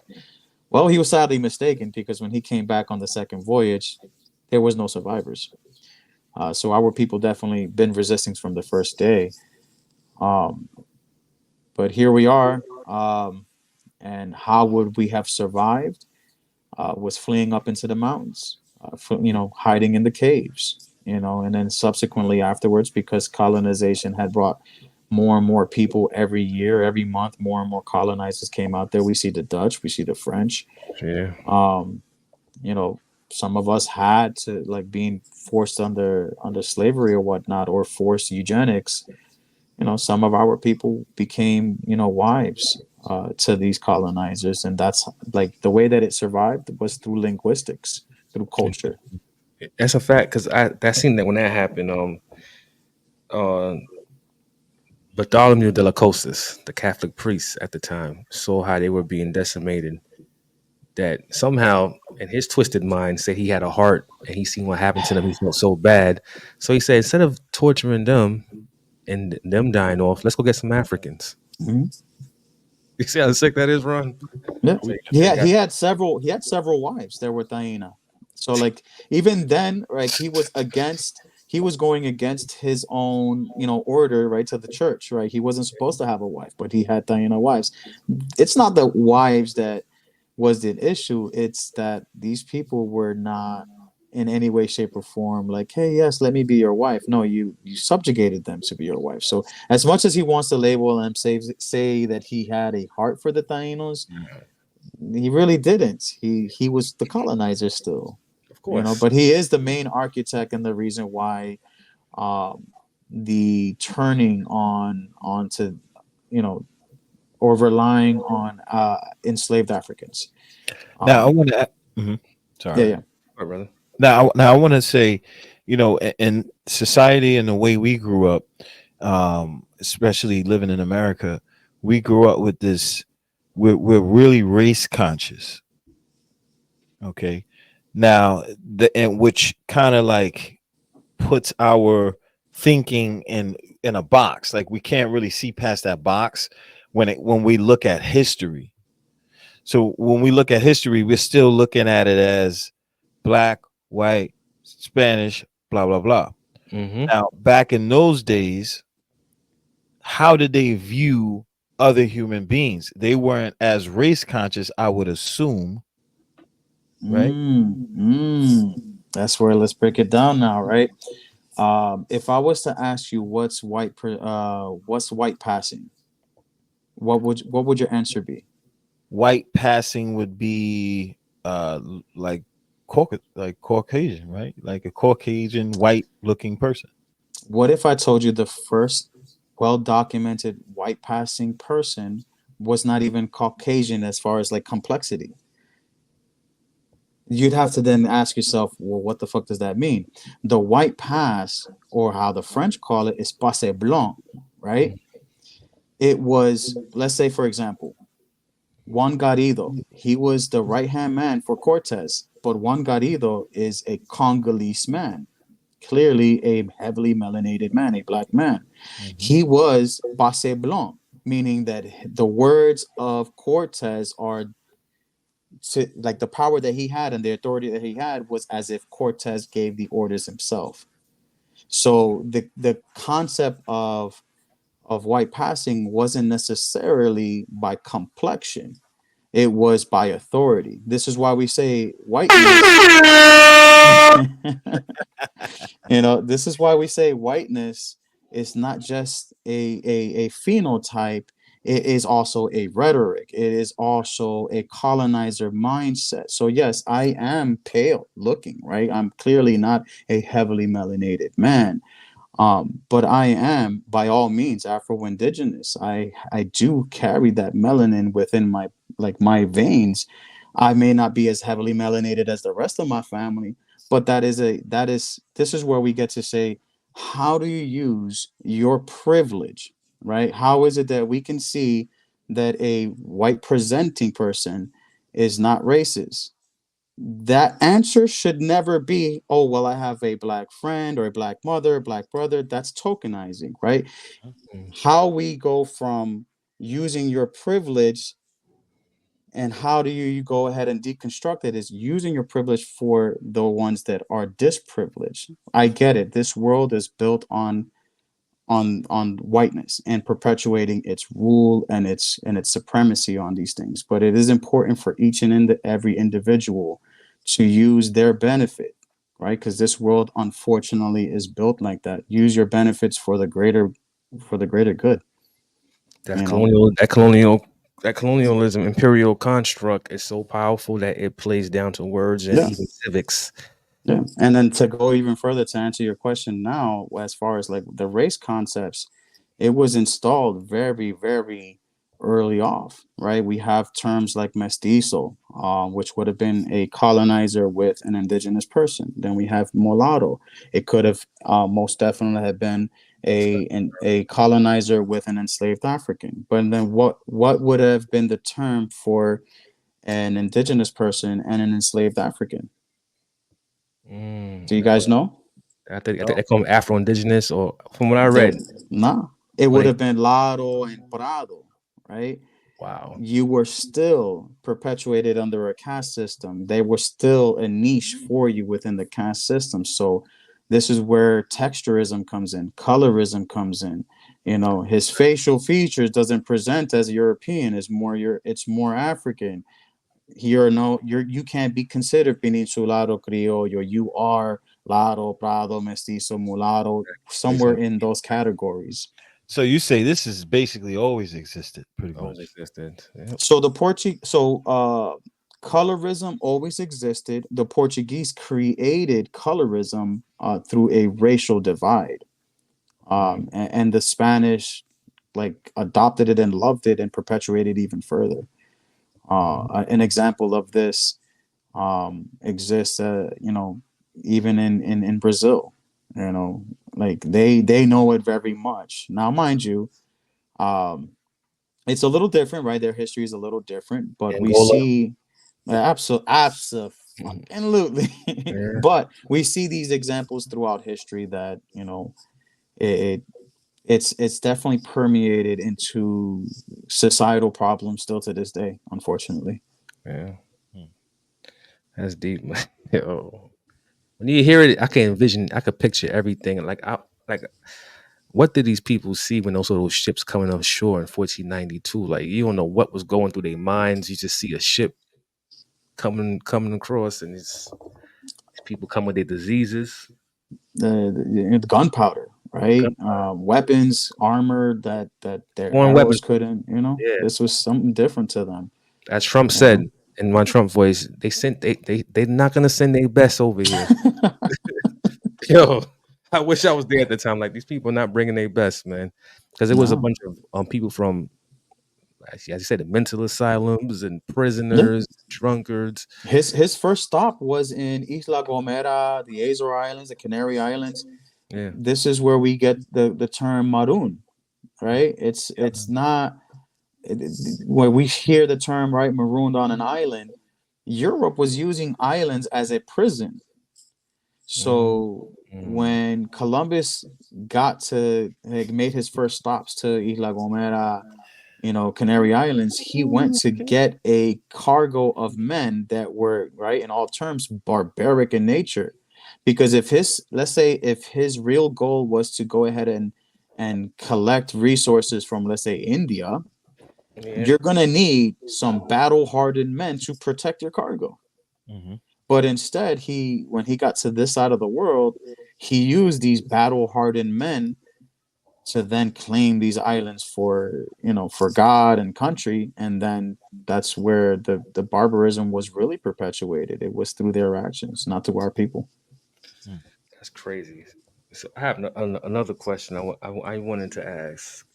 C: Well, he was sadly mistaken, because when he came back on the second voyage, there was no survivors. So our people definitely been resisting from the first day. Um, but here we are. And how would we have survived? Was fleeing up into the mountains, hiding in the caves, and then subsequently afterwards, because colonization had brought more and more people every year, every month, more and more colonizers came out there. We see the Dutch, we see the French.
B: Yeah.
C: Um, you know, some of us had to, like, being forced under slavery or whatnot, or forced eugenics. Some of our people became, wives to these colonizers, and that's like the way that it survived was through linguistics, through culture.
B: That's a fact because I that seen that when that happened. Uh, Bartholomew de la Costas, the Catholic priest at the time, saw how they were being decimated. That somehow, in his twisted mind, said he had a heart and he seen what happened to them. He felt so bad, so he said instead of torturing them and them dying off, let's go get some Africans.
C: Mhm.
B: You see how sick that is, Ron?
C: Yeah,
B: So
C: yeah.
B: they got
C: He had several wives. There were Taina. So like even then, like he was going against his own, order, right, to the church, right. He wasn't supposed to have a wife, but he had Taina wives. It's not the wives that was the issue. It's that these people were not in any way, shape, or form like, hey, yes, let me be your wife. No, you subjugated them to be your wife. So as much as he wants to label and say that he had a heart for the Tainos, He really didn't. He was the colonizer still,
B: Of course.
C: but he is the main architect and the reason why um, the turning onto you know or relying on enslaved Africans.
A: Now I
C: Um,
A: want to.
C: yeah,
A: Sorry.
C: yeah.
B: All right, brother.
A: Now I want to say, in society and the way we grew up, especially living in America, we grew up with this. We're really race conscious. Okay, now the and which kind of like puts our thinking in a box. Like we can't really see past that box when we look at history. So when we look at history, we're still looking at it as black, white, Spanish, blah blah blah.
B: Mm-hmm.
A: Now, back in those days, how did they view other human beings? They weren't as race conscious, I would assume, right?
C: That's where let's break it down now, right? If I was to ask you what's white passing, what would your answer be?
A: White passing would be like Caucasian, right? Like a Caucasian white looking person.
C: What if I told you the first well documented white passing person was not even Caucasian as far as like complexity? You'd have to then ask yourself, well, what the fuck does that mean? The white pass, or how the French call it, is passe blanc, right? It was, let's say, for example, Juan Garrido. He was the right hand man for Cortez, but Juan Garrido is a Congolese man, clearly a heavily melanated man, a black man.
A: Mhm.
C: He was passe blanc, meaning that the words of Cortez are like the power that he had and the authority that he had was as if Cortez gave the orders himself. So the concept of white passing wasn't necessarily by complexion. It was by authority. This is why we say whiteness. This is why we say whiteness is not just a phenotype. It is also a rhetoric. It is also a colonizer mindset. So yes, I am pale looking, right? I'm clearly not a heavily melanated man. But I am by all means Afro-Indigenous. I do carry that melanin within my veins. I may not be as heavily melanated as the rest of my family, but this is where we get to say, how do you use your privilege, right? How is it that we can see that a white presenting person is not racist? That answer should never be, oh, well, I have a black friend or a black mother, a black brother. That's tokenizing, right?
B: Mm.
C: How we go from using your privilege and how do you go ahead and deconstruct it is using your privilege for the ones that are disprivileged. I get it. This world is built on whiteness and perpetuating its rule and its supremacy on these things, but it is important for each and every individual to use their benefit, right? Because this world unfortunately is built like that. Use your benefits for the greater good,
B: That
C: you know.
B: colonialism imperial construct is so powerful that it plays down to words and
C: Yeah.
B: even civics.
C: Yeah. And then to go even further to answer your question now, as far as like the race concepts, it was installed very, very early off, right? We have terms like mestizo, which would have been a colonizer with an indigenous person. Then we have mulatto. It could have most definitely have been a colonizer with an enslaved African. But then what would have been the term for an indigenous person and an enslaved African? Do you guys know?
B: I think they call them Afro Indigenous, or from what I
C: There,
B: read.
C: nah. It
B: Or
C: would
B: they,
C: have been Lado and Prado, right?
B: wow.
C: You were still perpetuated under a caste system. They were still a niche for you within the caste system. So this is where texturism comes in, colorism comes in. His facial features doesn't present as European, it's more African. You can't be considered peninsulado criollo. You are Lado, Prado, Mestizo, Mulatto, somewhere
A: Listen,
C: in those categories.
A: So you say this is basically always existed, pretty
B: Always
A: much.
B: existed. Yep.
C: So the Portuguese, so colorism always existed. The Portuguese created colorism through a racial divide, and the Spanish like adopted it and loved it and perpetuated even further. An example of this exists, even in Brazil. Like they know it very much. Now, mind you, um, it's a little different, right? Their history is a little different, but we
B: Angola.
C: see absolutely.
B: Yeah.
C: But we see these examples throughout history that it it's definitely permeated into societal problems still to this day, unfortunately.
B: Yeah.
A: Hmm.
B: That's deep, man. Yo. When you hear it, I can envision, I could picture everything. Like what did these people see when those ships coming off shore in 1492? Like you don't know what was going through their minds. You just see a ship coming across, and it's people come with their diseases,
C: The gunpowder, right? Weapons, armor that their
B: foreign
C: arrows
B: weapons.
C: couldn't.
B: Yeah,
C: This was something different to them.
B: as Trump
C: You
B: said
C: know.
B: in my Trump voice, they're not gonna send their best over here. Yo, I wish I was there at the time. Like these people not bringing their best, man, because it was a
C: No.
B: bunch of people from, as you said, the mental asylums and
C: Yeah.
B: prisoners, drunkards.
C: His first stop was in Isla Gomera, the Azore Islands, the Canary Islands.
B: Yeah,
C: This is where we get the term maroon, right?
B: yep.
C: It's not when we hear the term, right, marooned on an island. Europe was using islands as a prison.
B: Mm,
C: So
B: mm.
C: when Columbus got to like made his first stops to Isla Gomera, Canary Islands, he went to get a cargo of men that were, right, in all terms, barbaric in nature. Because let's say, if his real goal was to go ahead and collect resources from, let's say, India,
B: Yeah,
C: you're gonna need some battle-hardened men to protect your cargo.
A: Hmm.
C: But instead, when he got to this side of the world, he used these battle-hardened men to then claim these islands for God and country, and then that's where the barbarism was really perpetuated. It was through their actions, not through our people.
B: that's crazy. So I have another question I wanted to ask.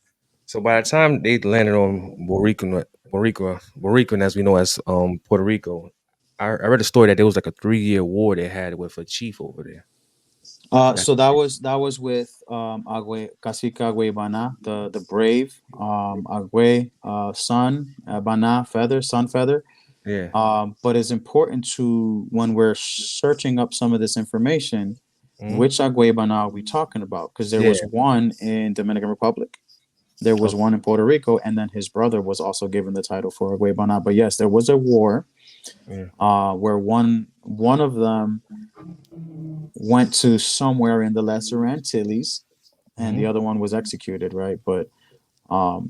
B: So by the time they landed on Borican, as we know as Puerto Rico, I read a story that there was like a 3-year war they had with a chief over there. That's
C: So that was with Agüe, Cacique Agüe Bana, the brave, Agüe, son, Bana, feather, sun feather.
B: yeah.
C: But it's important to, when we're searching up some of this information,
B: Mhm.
C: which Agüe Bana are we talking about? Because there
B: Yeah.
C: was one in Dominican Republic, there was
B: Okay.
C: one in Puerto Rico, and then his brother was also given the title for Agüe Bana. But yes, there was a war
B: Yeah.
C: where one of them went to somewhere in the Lesser Antilles, and the
B: Mhm.
C: other one was executed, right? But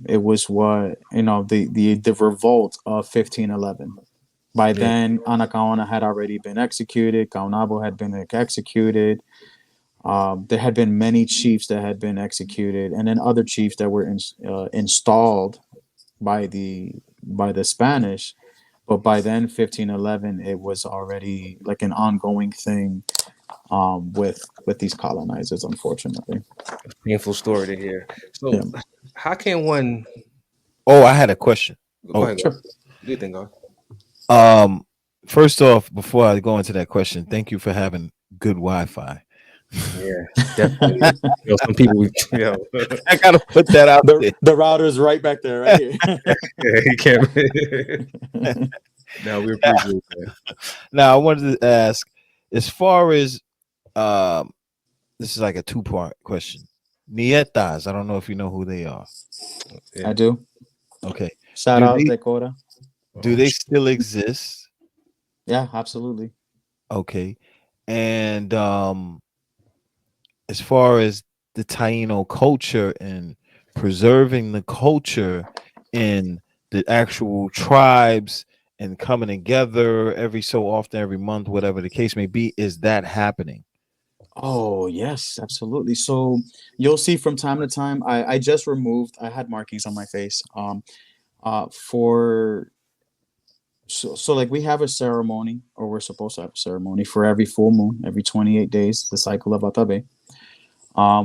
C: it was what the revolt of 1511. By
B: Yeah.
C: then, Anacaona had already been executed. Caonabo had been executed. There had been many chiefs that had been executed, and then other chiefs that were installed by the Spanish. But by then, 1511, it was already like an ongoing thing with these colonizers, unfortunately.
B: Painful story to hear.
C: Yeah,
B: So how can one
A: Oh, I had a question.
B: go
A: Oh,
B: ahead, go?
C: sure.
B: Do you think, go?
A: um, first off, before I go into that question, thank you for having good Wi-Fi.
B: Yeah, definitely. Some people,
A: I gotta put that out there.
C: The router's right back there, right here.
B: yeah, he can't. No, we appreciate that.
A: Now, I wanted to ask, as far as um, this is like a two-part question. Nietas, I don't know if you know who they are.
C: I
B: Yeah.
C: do.
A: Okay,
C: Shout
A: do
C: out
A: they
C: Dakota.
A: do they still exist?
C: Yeah, absolutely.
A: Okay, and as far as the Taino culture and preserving the culture in the actual tribes and coming together every so often, every month, whatever the case may be, is that happening?
C: Oh yes, absolutely. So you'll see from time to time. I just removed. I had markings on my face. For so like we have a ceremony, or we're supposed to have a ceremony for every full moon, every 28 days, the cycle of Atabe.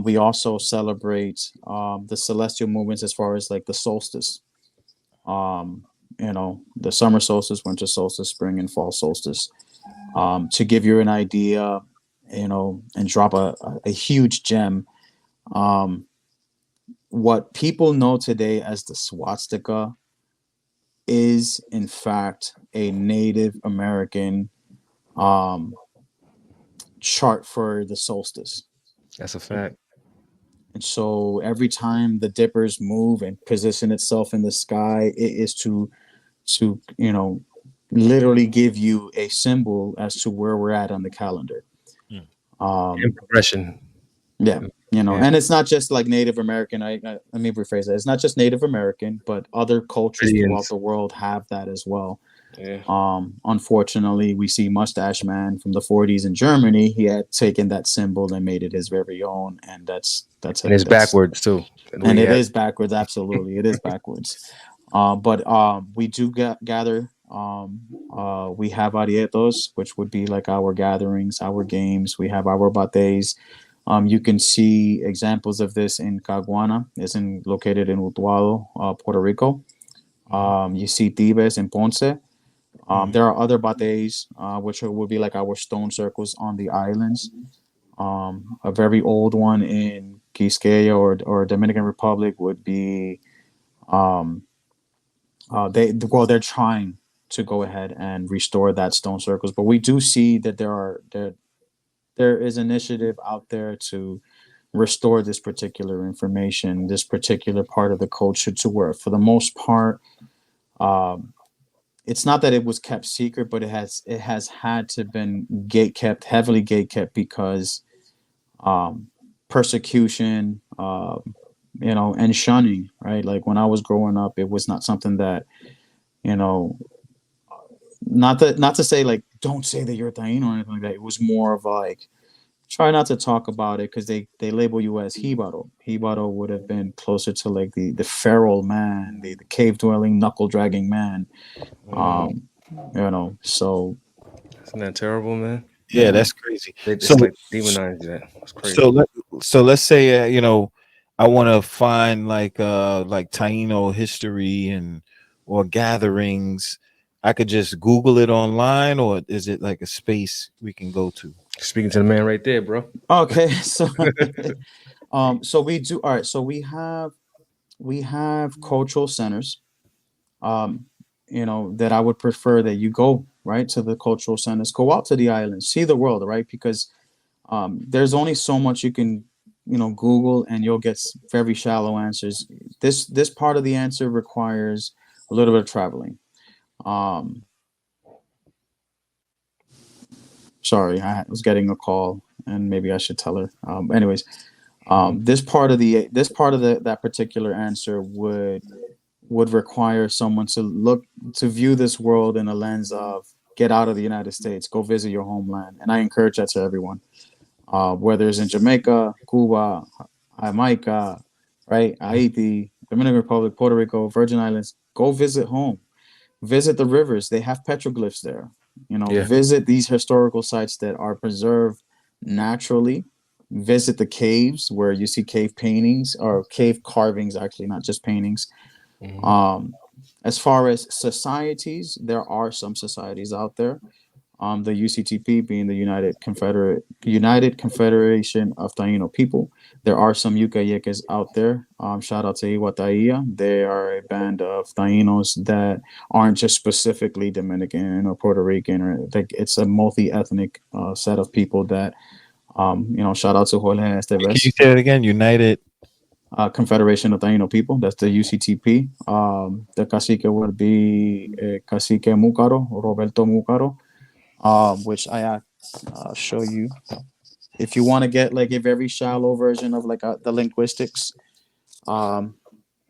C: We also celebrate the celestial movements as far as like the solstice. Um, the summer solstice, winter solstice, spring and fall solstice. To give you an idea, and drop a huge gem. Um, what people know today as the swastika is, in fact, a Native American um, chart for the solstice.
B: That's a fact.
C: And so every time the dippers move and position itself in the sky, it is to literally give you a symbol as to where we're at on the calendar.
A: Mm.
B: And
C: Um,
B: progression.
C: yeah,
B: Yeah.
C: and it's not just like Native American. Let me rephrase that. It's not just Native American, but other cultures throughout
B: Indians.
C: the world have that as well.
B: Yeah.
C: Unfortunately, we see Mustache Man from the 40s in Germany. He had taken that symbol and made it his very own, and
B: And it's backwards too. The way
C: and
B: he
C: it
B: had.
C: is backwards. Absolutely, it is backwards. But we do gather. We have arietos, which would be like our gatherings, our games. We have our bates. You can see examples of this in Caguana. Located in Utuado, Puerto Rico. You see Tibes in Ponce. There are other bates, which would be like our stone circles on the islands. A very old one in Quisqueya or Dominican Republic would be um, they're trying to go ahead and restore that stone circles, but we do see that there is initiative out there to restore this particular information, this particular part of the culture to where, for the most part, um, it's not that it was kept secret, but it has had to been heavily gate kept because um, persecution, and shunning. Right, like when I was growing up, it was not something that you know not to say like don't say that you're Taino or anything like that. It was more of like try not to talk about it because they label you as Hibaro. Hibaro would have been closer to like the feral man, the cave dwelling, knuckle dragging man.
B: Mhm.
C: Um, so
B: Isn't that terrible, man?
A: Yeah,
C: yeah.
A: that's crazy. So,
B: It's like demonized that. It's
A: so
B: crazy.
A: let so let's say I want to find like Taino history and or gatherings. I could just Google it online, or is it like a space we can go to?
B: Speaking to the man right there, bro.
C: Okay, so we do all right. So we have cultural centers. Um, that I would prefer that you go right to the cultural centers, go out to the islands, see the world, right? Because there's only so much you can Google and you'll get very shallow answers. This part of the answer requires a little bit of traveling. Um, Sorry, I was getting a call and maybe I should tell her. Anyways,
B: Mhm.
C: this part of that particular answer would require someone to view this world in a lens of get out of the United States, go visit your homeland, and I encourage that to everyone. Whether it's in Jamaica, Cuba, Jamaica, right, Haiti, Dominican Republic, Puerto Rico, Virgin Islands, go visit home. Visit the rivers. They have petroglyphs there.
B: Yeah.
C: Visit these historical sites that are preserved naturally. Visit the caves where you see cave paintings or cave carvings, actually, not just paintings.
B: Hmm.
C: Um, as far as societies, there are some societies out there. The UCTP being the United Confederation of Taino People. There are some Yucayecas out there. Shout out to Iwataia. They are a band of Tainos that aren't just specifically Dominican or Puerto Rican, or like it's a multi-ethnic set of people that shout out to Jorge
A: Can you
C: Esteves.
A: say it again? United.
C: Confederation of Taino People. That's the UCTP. The cacique would be Cacique Mucaro, Roberto Mucaro, which I'll show you. If you want to get like a very shallow version of like the linguistics, um,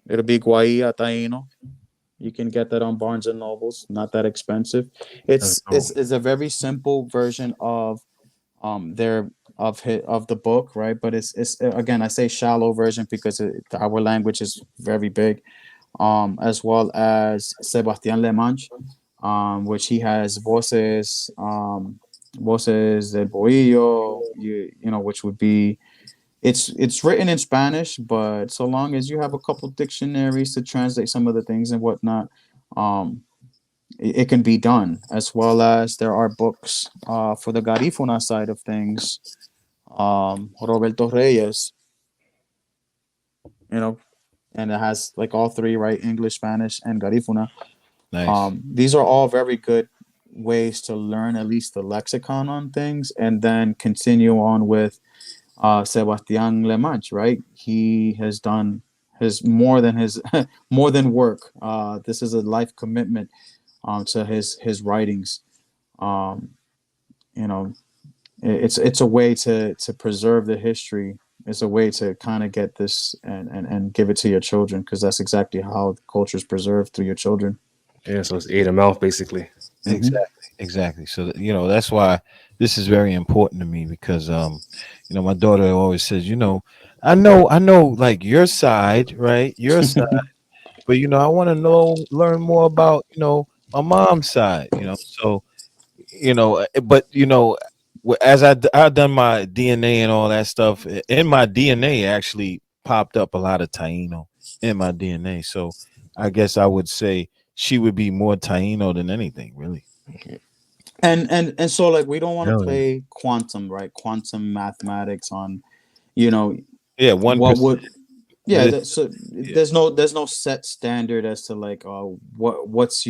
C: it'll be Guaya Taino. You can get that on Barnes and Nobles. Not that expensive.
B: That's
C: It's
B: dope.
C: it's, it's a very simple version of their of the book, right? But it's again, I say shallow version because our language is very big. As well as Sebastián Lemanche, which he has voces del bohillo, you know, which would be it's written in Spanish, but so long as you have a couple dictionaries to translate some of the things and whatnot, um, it can be done. As well as there are books for the Garifuna side of things. Roberto Reyes, you know, and it has like all three, right? English, Spanish, and Garifuna.
A: Nice.
C: These are all very good ways to learn at least the lexicon on things, and then continue on with Sebastian Lemanche, right? He has done his more than work. This is a life commitment to his writings. Um, you know, it's a way to preserve the history. It's a way to kind of get this and give it to your children, because that's exactly how the culture is preserved, through your children.
B: Yeah, so it's ear to mouth basically.
C: Mm-hmm.
A: Exactly. So you know, that's why this is very important to me, because you know, my daughter always says, you know, I know like your side, right? Your side, but you know, I want to learn more about, you know, my mom's side, you know. So, you know, but you know, as I done my DNA and all that stuff, in my DNA actually popped up a lot of Taino in my DNA. So I guess I would say she would be more Taino than anything, really.
C: And so, like, we don't want to
B: Hell yeah.
C: play quantum, right? Quantum mathematics on, you know,
A: Yeah,
C: what
A: 1%.
C: would yeah, so
A: Yeah.
C: there's no set standard as to like what's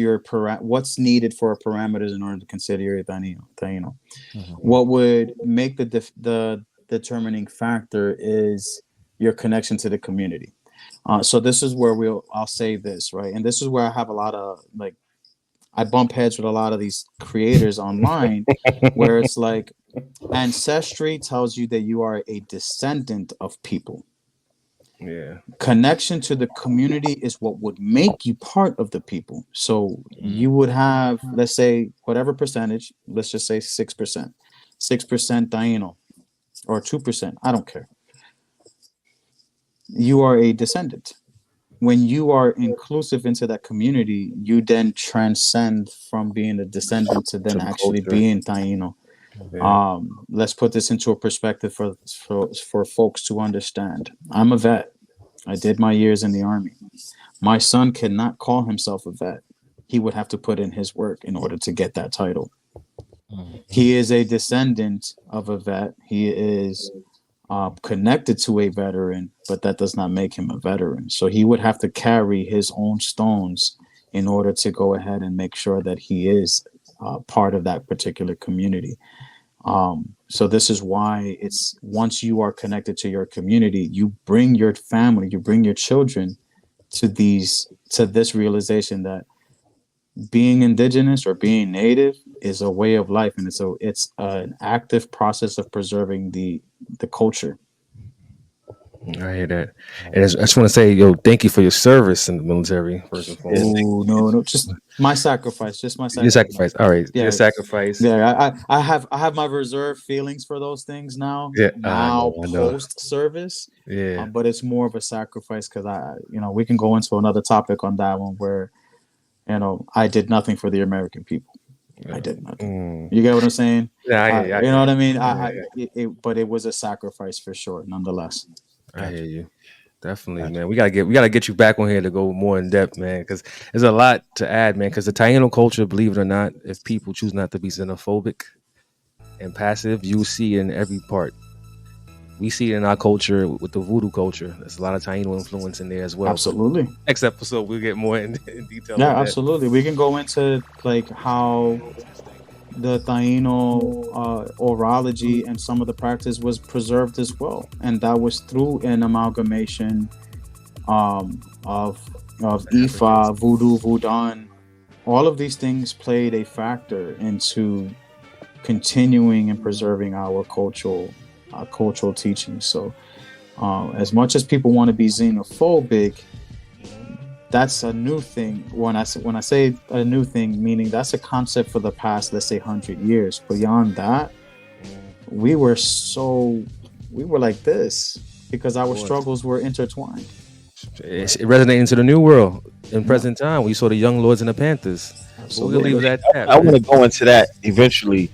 C: needed for parameters in order to consider your Taino.
A: Mhm.
C: What would make the determining factor is your connection to the community. So this is where I'll say this, right, and this is where I have a lot of like, I bump heads with a lot of these creators online, where it's like, ancestry tells you that you are a descendant of people.
B: Yeah.
C: Connection to the community is what would make you part of the people. So
A: Mhm.
C: you would have, let's say, whatever percentage, let's just say 6%, 6% Taino, or 2%, I don't care. You are a descendant. When you are inclusive into that community, you then transcend from being a descendant to
B: To
C: then
B: the
C: actually
B: culture.
C: being Taino.
B: Yeah.
C: Let's put this into a perspective for folks to understand. I'm a vet. I did my years in the army. My son cannot call himself a vet. He would have to put in his work in order to get that title. He
A: Mhm.
C: is a descendant of a vet. He is connected to a veteran, but that does not make him a veteran. So he would have to carry his own stones in order to go ahead and make sure that he is part of that particular community. So this is why it's, once you are connected to your community, you bring your family, you bring your children to this realization that being indigenous or being native is a way of life, and it's an active process of preserving the culture.
B: I hear that. And I just want to say, yo, thank you for your service in the military, first and
A: Yeah,
B: foremost.
C: Oh no, just my sacrifice, just my
B: Your
C: sacrifice.
B: sacrifice. All right. Your
C: Yeah,
B: sacrifice.
C: yeah. I have my reserve feelings for those things now.
B: Yeah. I
C: Now
B: know. I know.
C: post service,
B: Yeah.
C: but it's more of a sacrifice because we can go into another topic on that one where I did nothing for the American people. I did nothing.
B: Mm.
C: You get what I'm saying?
B: Yeah, I hear you. I
C: You
B: hear
C: know
B: you.
C: what I mean?
B: Yeah,
C: But it was a sacrifice for sure, nonetheless.
B: I hear
A: gotcha,
B: you. Definitely,
A: gotcha.
B: man. We gotta get you back on here to go more in depth, man, because there's a lot to add, man. Because the Taino culture, believe it or not, if people choose not to be xenophobic and passive, you see it in every part. We see it in our culture with the voodoo culture. There's a lot of Taino influence in there as well. But
C: Absolutely.
B: next episode, we'll get more in detail
C: Yeah,
B: on that.
C: absolutely. We can go into like how the Taino orology and some of the practice was preserved as well, and that was through an amalgamation of Ifa, Voodoo, Voodoo. All of these things played a factor into continuing and preserving our cultural teachings. So, as much as people want to be xenophobic, that's a new thing. When I say a new thing, meaning that's a concept for the past, let's say, 100 years. Beyond that, we were like this because our
B: Boy,
C: struggles were intertwined.
B: it resonated into the new world in present time. We saw the Young Lords and the Panthers. But we'll leave
C: Absolutely.
B: it at that,
A: I want to
B: man.
A: go into that eventually.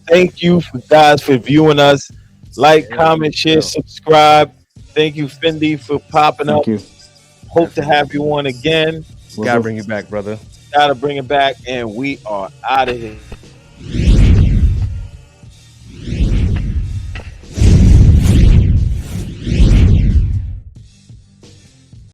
A: Thank you for guys for viewing us. Like,
B: Yeah,
A: comment, share,
B: yo,
A: subscribe. Thank you, Fendi, for popping up.
C: Thank you.
A: Hope to
B: definitely.
A: have you on again.
C: Will
B: Gotta
C: do.
B: bring you back, brother.
A: Gotta bring it back, and we are out of here.